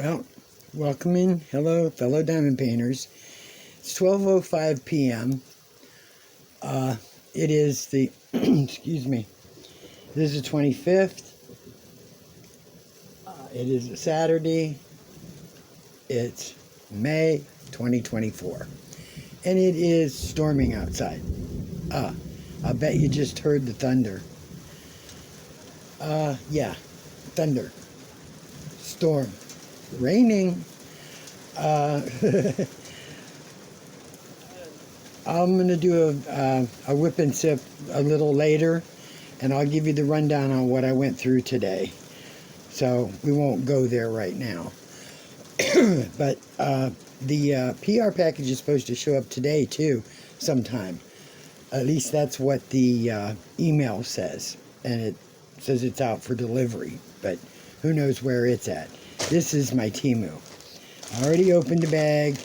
Well, welcome in. Hello, fellow diamond painters. It's 12:05 p.m. It is the, excuse me, this is the 25th. It is a Saturday. It's May 2024. And it is storming outside. I bet you just heard the thunder. Yeah, thunder. Storm. Raining. I'm going to do a whip and sip a little later, and I'll give you the rundown on what I went through today. So we won't go there right now. But the PR package is supposed to show up today too, sometime. At least that's what the email says, and it says it's out for delivery, but who knows where it's at. This is my Temu. I already opened the bag.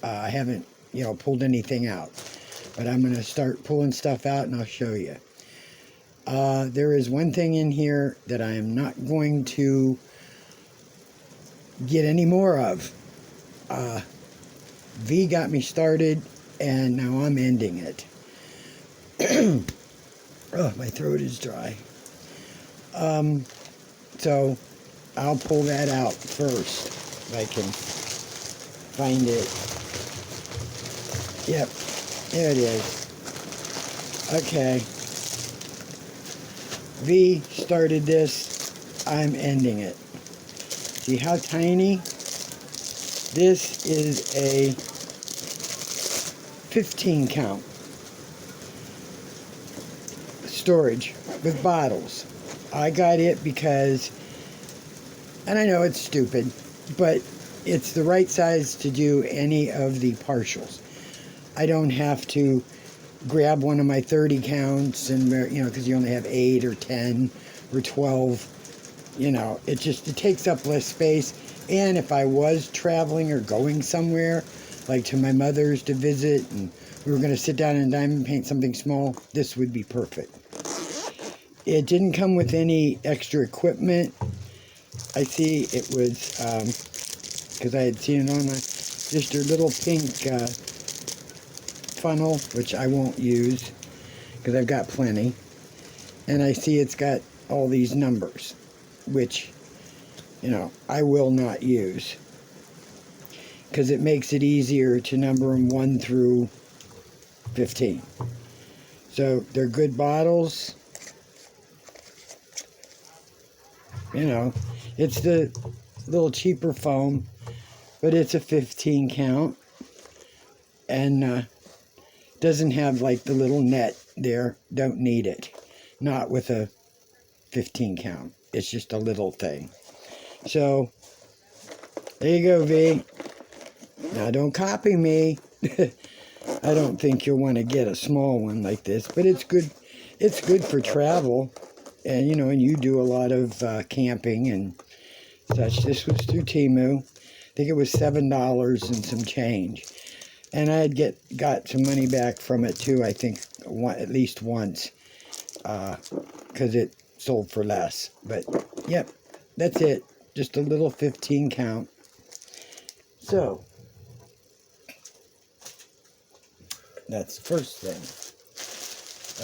I haven't, pulled anything out, but I'm going to start pulling stuff out and I'll show you. There is one thing in here that I am not going to get any more of. V got me started, and now I'm ending it. Oh, my throat is dry. So I'll pull that out first if I can find it. Yep, there it is. Okay. V started this. I'm ending it. See how tiny? This is a 15 count storage with bottles. I got it because, and I know it's stupid, but it's the right size to do any of the partials. I don't have to grab one of my 30 counts and, because you only have 8 or 10 or 12. It takes up less space. And if I was traveling or going somewhere, like to my mother's to visit, and we were going to sit down and diamond paint something small, this would be perfect. It didn't come with any extra equipment. I see it was, because I had seen it online, just a little pink funnel, which I won't use because I've got plenty. And I see it's got all these numbers, which, I will not use because it makes it easier to number them 1 through 15. So they're good bottles. It's the little cheaper foam, but it's a 15 count and doesn't have like the little net there. Don't need it. Not with a 15 count. It's just a little thing. So there you go, V. Now don't copy me. I don't think you'll want to get a small one like this, but it's good. It's good for travel, and and you do a lot of camping and such. This was through Temu. I think it was $7 and some change, and I had got some money back from it too. I think at least once, because it sold for less. But yep, that's it. Just a little 15 count. So that's the first thing.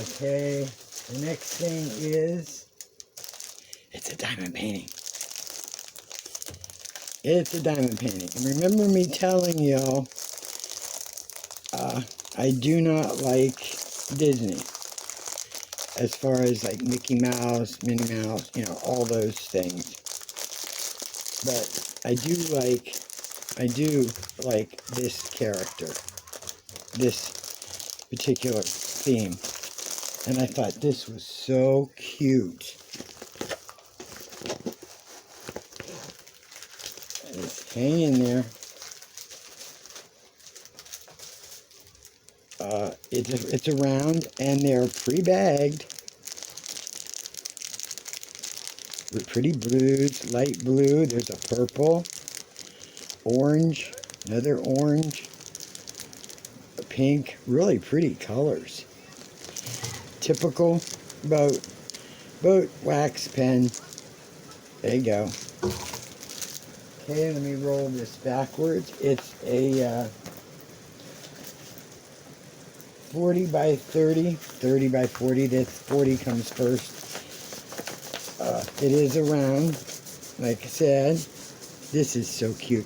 Okay, the next thing is, it's a diamond painting. It's a diamond painting. And remember me telling y'all, I do not like Disney. As far as like Mickey Mouse, Minnie Mouse, all those things. But I do like this character. This particular theme. And I thought this was so cute. It's hanging there. It's around, and they're pre-bagged with pretty blues, light blue. There's a purple, orange, another orange, a pink. Really pretty colors. Typical boat wax pen. There you go. Okay, let me roll this backwards. It's a 40 by 30, 30 by 40. That 40 comes first. It is a round, like I said. This is so cute.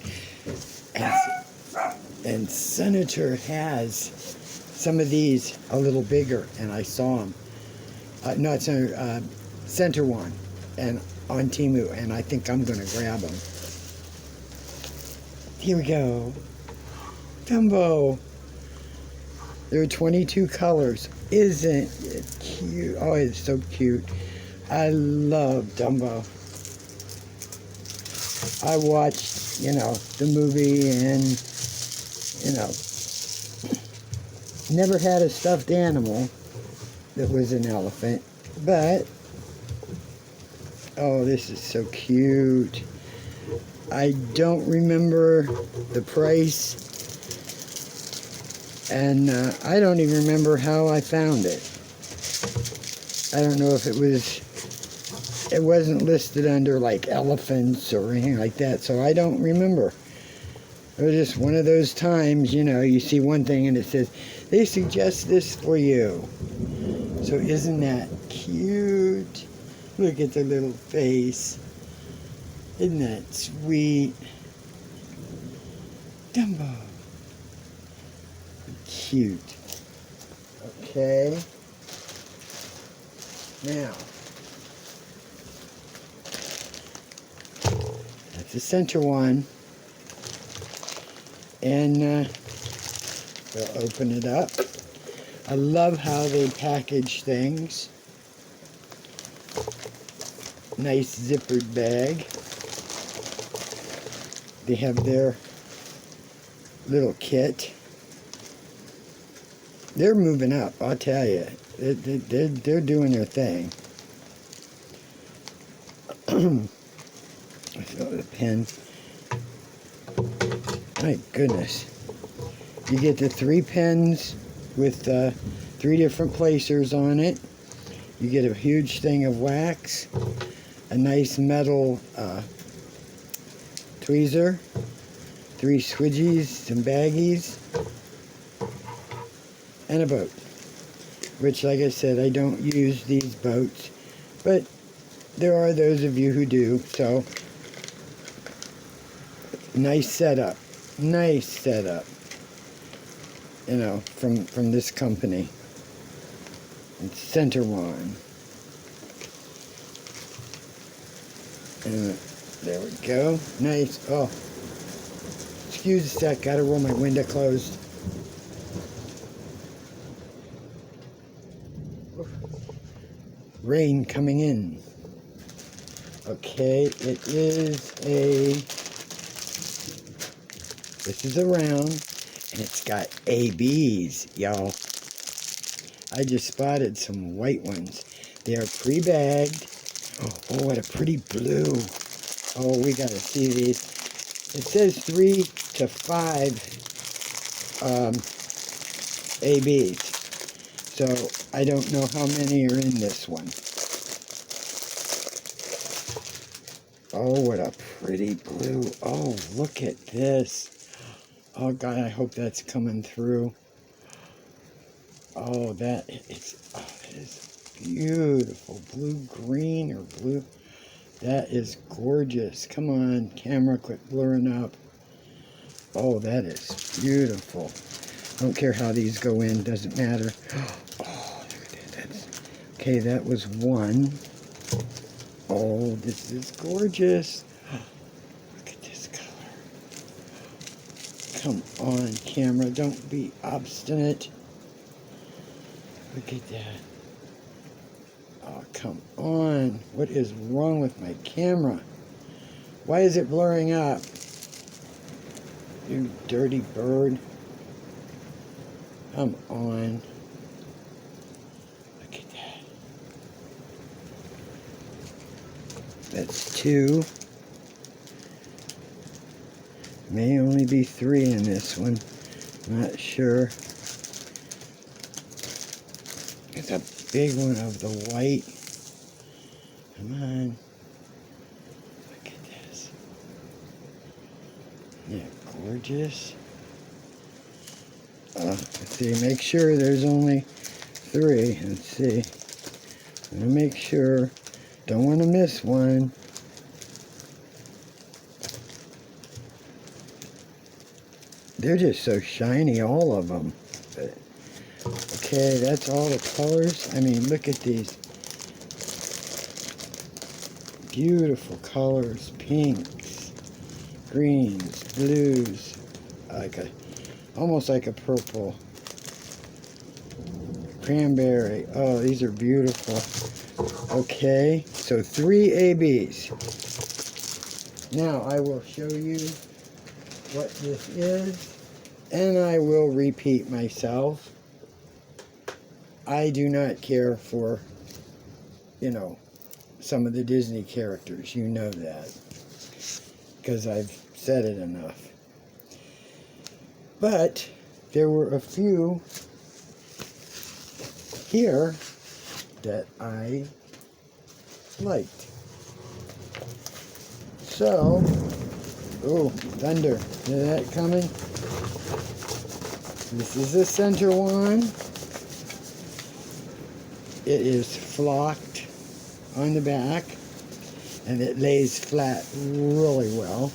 And Senator has some of these a little bigger, and I saw them. Not Senator, Center One, and on Temu, and I think I'm going to grab them. Here we go. Dumbo. There are 22 colors. Isn't it cute? Oh, it's so cute. I love Dumbo. I watched, the movie and, never had a stuffed animal that was an elephant, but, oh, this is so cute. I don't remember the price, and I don't even remember how I found it. I don't know if it wasn't listed under like elephants or anything like that, so I don't remember. It was just one of those times, you see one thing and it says, they suggest this for you. So isn't that cute? Look at the little face. Isn't that sweet? Dumbo. Cute. Okay. Now, that's the center one. And we'll open it up. I love how they package things. Nice zippered bag. They have their little kit. They're moving up, I'll tell you. They're doing their thing. I feel the pen. My goodness. You get the 3 pens with 3 different placers on it. You get a huge thing of wax, a nice metal tweezer, 3 swidgies, some baggies, and a boat. Which, like I said, I don't use these boats, but there are those of you who do, so nice setup. Nice setup, from this company. It's Center One. And there we go. Nice. Oh, excuse a sec. Gotta roll my window closed. Rain coming in. Okay, this is a round, and it's got ABs, y'all. I just spotted some white ones. They are pre-bagged. Oh, what a pretty blue. Oh, we gotta see these. It says 3 to 5 ABs. So, I don't know how many are in this one. Oh, what a pretty blue. Oh, look at this. Oh, God, I hope that's coming through. Oh, that is beautiful. Blue-green or blue. That is gorgeous. Come on, camera, quit blurring up. Oh, that is beautiful. I don't care how these go in. Doesn't matter. Oh, look at that. Okay, that was one. Oh, this is gorgeous. Look at this color. Come on, camera. Don't be obstinate. Look at that. Oh, come on. What is wrong with my camera? Why is it blurring up? You dirty bird. Come on. Look at that. That's 2. May only be 3 in this one. Not sure. It's a big one of the white. Come on. Look at this. Yeah, gorgeous. Let's see, make sure there's only 3. Let's see. I'm gonna make sure. Don't want to miss one. They're just so shiny, all of them. But, okay, that's all the colors. I mean, look at these. Beautiful colors. Pinks, greens, blues. Almost like a purple. Cranberry. Oh, these are beautiful. Okay, so 3 ABs. Now I will show you what this is, and I will repeat myself. I do not care for, some of the Disney characters. You know that, because I've said it enough. But there were a few here that I liked. So, oh, thunder. Is that coming? This is the center one. It is flocked on the back, and it lays flat really well.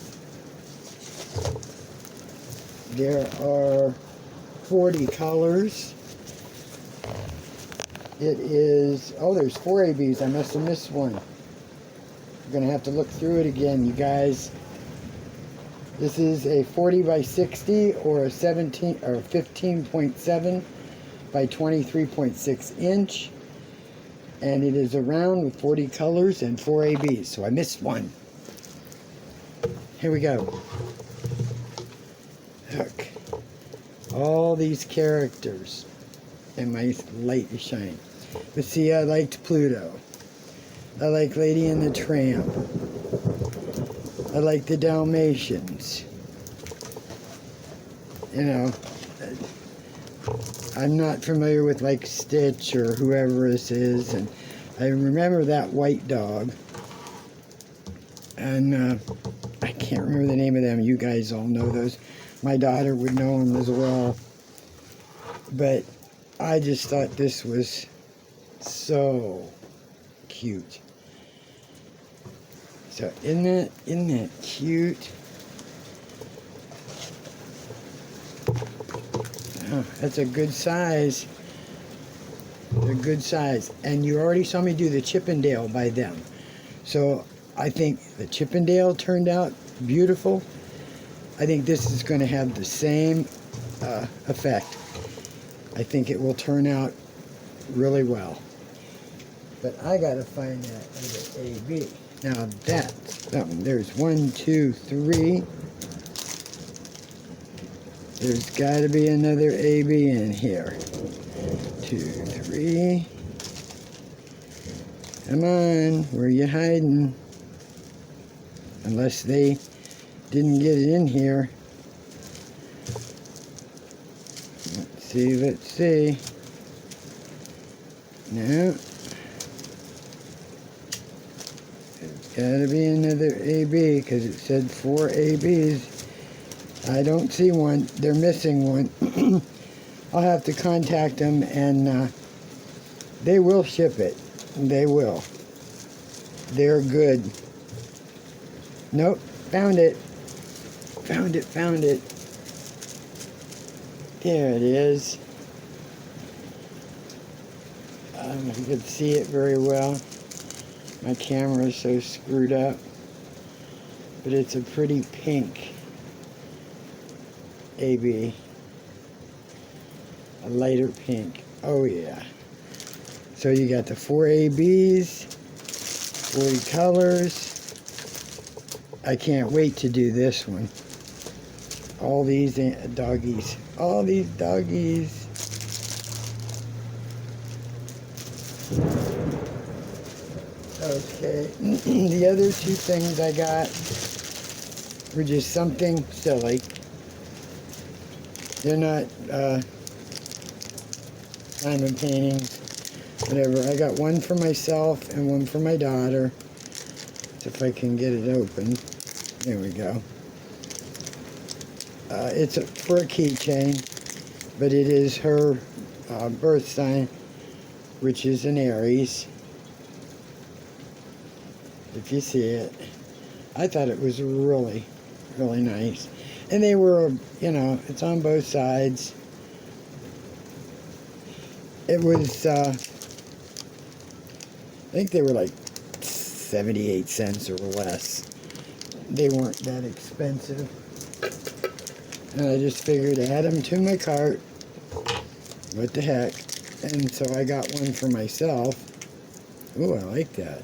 There are 40 colors. It is, oh, there's 4 ABs. I must have missed one. I'm going to have to look through it again, you guys. This is a 40 by 60 or a 15.7 by 23.6 inch. And it is a round with 40 colors and 4 ABs. So I missed one. Here we go. Look. All these characters. And my light is shining. But see, I liked Pluto. I like Lady and the Tramp. I like the Dalmatians. I'm not familiar with like Stitch or whoever this is, and I remember that white dog. And I can't remember the name of them. You guys all know those. My daughter would know them as well. But I just thought this was so cute. So isn't that cute? Oh, that's a good size. They're good size. And you already saw me do the Chippendale by them. So I think the Chippendale turned out beautiful. I think this is going to have the same effect. I think it will turn out really well. But I got to find that other AB. Now that's something. There's 1, 2, 3. There's got to be another AB in here. 2, 3. Come on, where are you hiding? Unless they didn't get it in here. Let's see. No. There's got to be another AB because it said 4 ABs. I don't see one. They're missing one. I'll have to contact them, and they will ship it. They will. They're good. Nope. Found it. Found it. There it is. I don't know if you can see it very well. My camera is so screwed up. But it's a pretty pink AB. A lighter pink. Oh yeah. So you got the 4 ABs, 40 colors. I can't wait to do this one. All these doggies. All these doggies. Okay. The other 2 things I got were just something silly. They're not diamond paintings, whatever. I got one for myself and one for my daughter. So if I can get it open. There we go. It's for a keychain, but it is her birth sign, which is an Aries. If you see it, I thought it was really, really nice. And they were, you know, it's on both sides. It was, I think they were like 78 cents or less. They weren't that expensive. And I just figured add them to my cart. What the heck? And so I got one for myself. Ooh, I like that.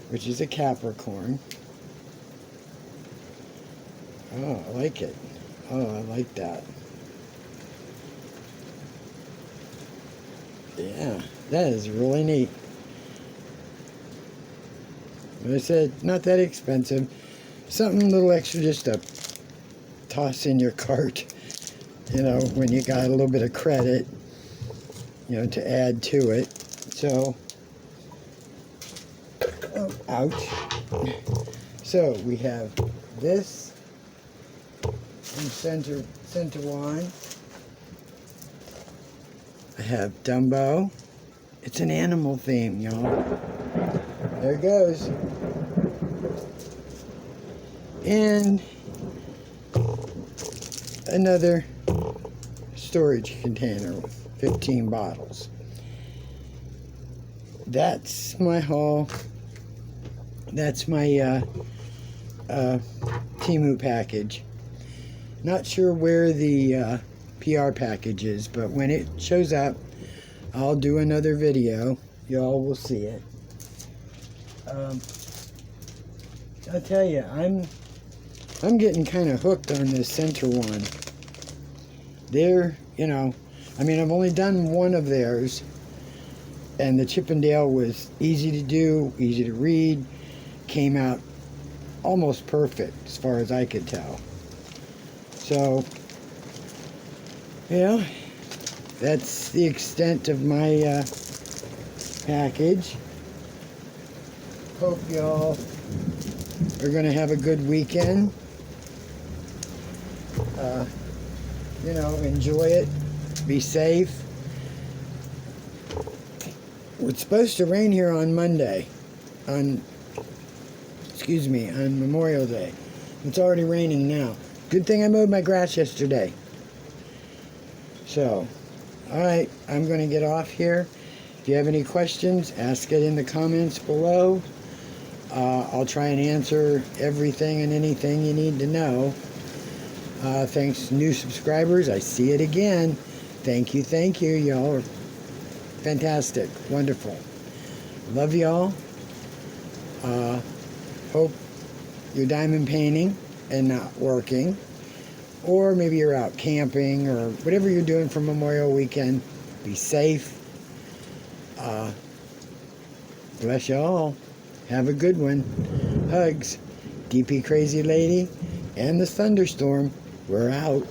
Which is a Capricorn. Oh, I like it. Oh, I like that. Yeah, that is really neat. Like I said, not that expensive. Something a little extra just to toss in your cart, you know, when you got a little bit of credit, you know, to add to it. So, oh, ouch. So, we have this in center one. I have Dumbo. It's an animal theme, y'all. There it goes. And another storage container with 15 bottles. That's my haul. That's my Temu package. Not sure where the PR package is, but when it shows up, I'll do another video. Y'all will see it. I'll tell you, I'm getting kind of hooked on this center one. They're, you know, I mean, I've only done one of theirs, and the Chippendale was easy to do, easy to read, came out almost perfect as far as I could tell. So, yeah, that's the extent of my package. Hope y'all are going to have a good weekend. You know, enjoy it. Be safe. It's supposed to rain here on Monday. On Memorial Day. It's already raining now. Good thing I mowed my grass yesterday. So, alright, I'm going to get off here. If you have any questions, ask it in the comments below. I'll try and answer everything and anything you need to know. Thanks, new subscribers. I see it again. Thank you. Y'all are fantastic. Wonderful. Love y'all. Hope you're diamond painting and not working. Or maybe you're out camping or whatever you're doing for Memorial Weekend. Be safe. Bless y'all. Have a good one. Hugs. DP Crazy Lady and the Thunderstorm. We're out.